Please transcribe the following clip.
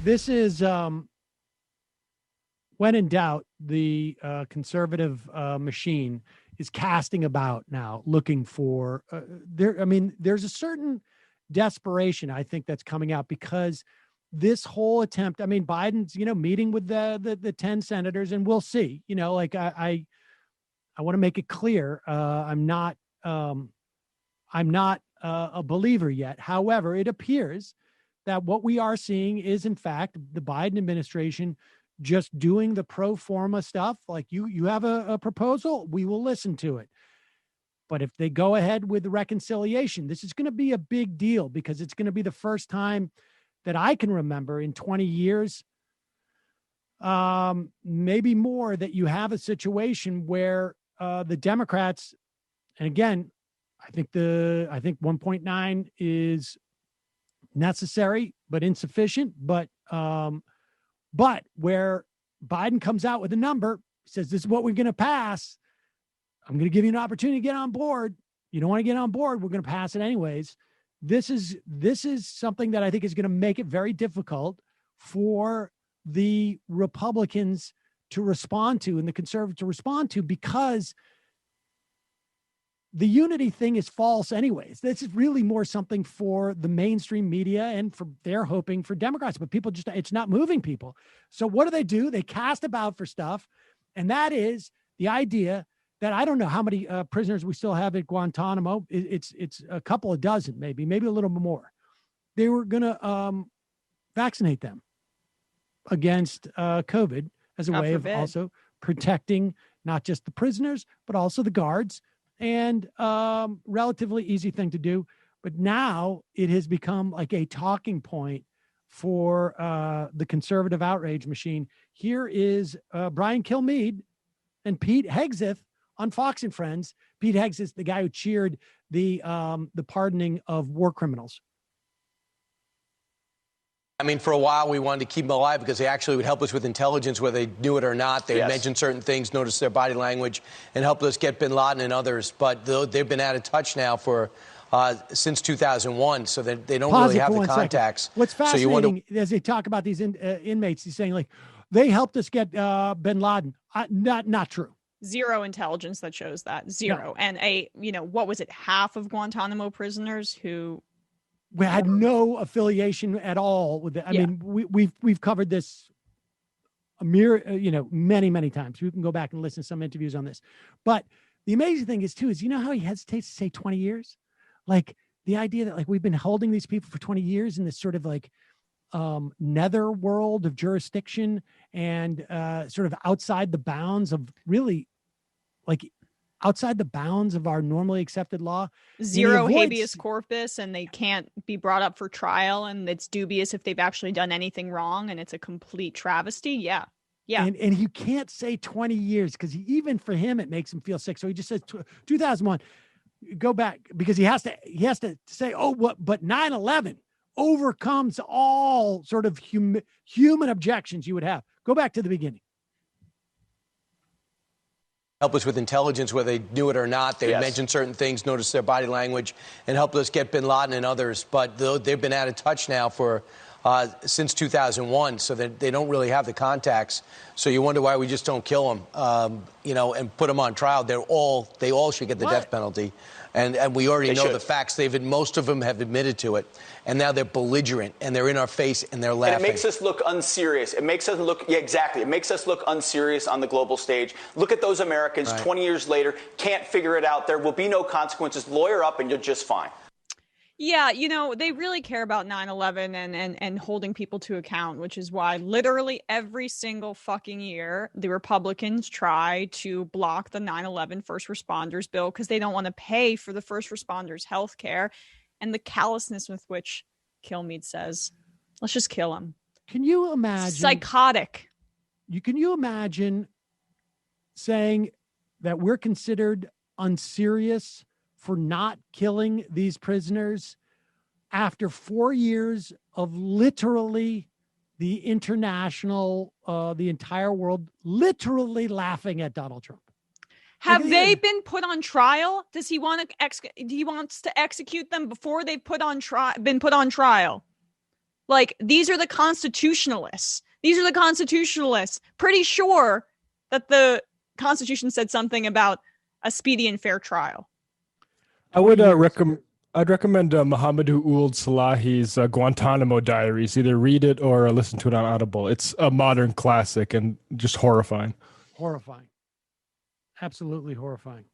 This is when in doubt, the conservative machine is casting about now, looking for there. I mean, there's a certain desperation I think that's coming out because this whole attempt. I mean, Biden's meeting with the 10 senators, and we'll see. Like I want to make it clear, I'm not a believer yet. However, it appears that what we are seeing is, in fact, the Biden administration just doing the pro forma stuff. Like you have a proposal, we will listen to it. But if they go ahead with the reconciliation, this is going to be a big deal because it's going to be the first time that I can remember in 20 years, maybe more, that you have a situation where the Democrats, and again, I think 1.9 is necessary but insufficient, but where Biden comes out with a number, says this is what we're going to pass. I'm going to give you an opportunity to get on board. You don't want to get on board, we're going to pass it anyways. This is something that I think is going to make it very difficult for the Republicans to respond to and the conservatives to respond to, because the unity thing is false anyways. This is really more something for the mainstream media and they're hoping for Democrats, but people it's not moving people. So what do? They cast about for stuff. And that is the idea that I don't know how many prisoners we still have at Guantanamo. It's a couple of dozen, maybe a little bit more. They were going to vaccinate them against COVID as a way of also protecting not just the prisoners, but also the guards. And relatively easy thing to do. But now it has become like a talking point for the conservative outrage machine. Here is Brian Kilmeade and Pete Hegseth on Fox and Friends. Pete Hegseth, the guy who cheered the pardoning of war criminals. I mean, for a while, we wanted to keep them alive because they actually would help us with intelligence, whether they knew it or not. They would mention certain things, notice their body language, and help us get bin Laden and others. But they've been out of touch now for since 2001, so that they don't really have the contacts. Second. What's fascinating as they talk about these inmates, he's saying, like, they helped us get bin Laden. Not true. Zero intelligence that shows that. Zero. No. And what was it? Half of Guantanamo prisoners who... We had no affiliation at all with it. I mean, we've covered this many times. We can go back and listen to some interviews on this. But the amazing thing is how he hesitates to say 20 years? Like the idea that like we've been holding these people for 20 years in this sort of like nether world of jurisdiction and sort of outside the bounds of really like outside the bounds of our normally accepted law. Zero habeas corpus, and they can't be brought up for trial, and it's dubious if they've actually done anything wrong, and it's a complete travesty. Yeah. And you can't say 20 years because even for him, it makes him feel sick. So he just says 2001, go back, because he has to say, but 9/11 overcomes all sort of human objections you would have. Go back to the beginning. Help us with intelligence, whether they knew it or not. They would mention certain things, notice their body language, and help us get bin Laden and others. But they've been out of touch now for since 2001, so that they don't really have the contacts. So you wonder why we just don't kill them, and put them on trial. They all should get the death penalty. And we already know the facts. Most of them have admitted to it. And now they're belligerent, and they're in our face, and they're laughing. And it makes us look unserious. It makes us look, exactly. It makes us look unserious on the global stage. Look at those Americans 20 years later, can't figure it out. There will be no consequences. Lawyer up, and you're just fine. Yeah, they really care about 9/11 and holding people to account, which is why literally every single fucking year the Republicans try to block the 9/11 first responders bill because they don't want to pay for the first responders' health care. And the callousness with which Kilmeade says, let's just kill him. Can you imagine? Psychotic. Can you imagine saying that we're considered unserious for not killing these prisoners after 4 years of literally the international, the entire world literally laughing at Donald Trump? Have they been put on trial? Does he want to? He wants to execute them before they've been put on trial. Like, these are the constitutionalists. These are the constitutionalists. Pretty sure that the Constitution said something about a speedy and fair trial. I would I'd recommend Muhammadu Ould Salahi's Guantanamo Diaries. Either read it or listen to it on Audible. It's a modern classic and just horrifying. Horrifying. Absolutely horrifying.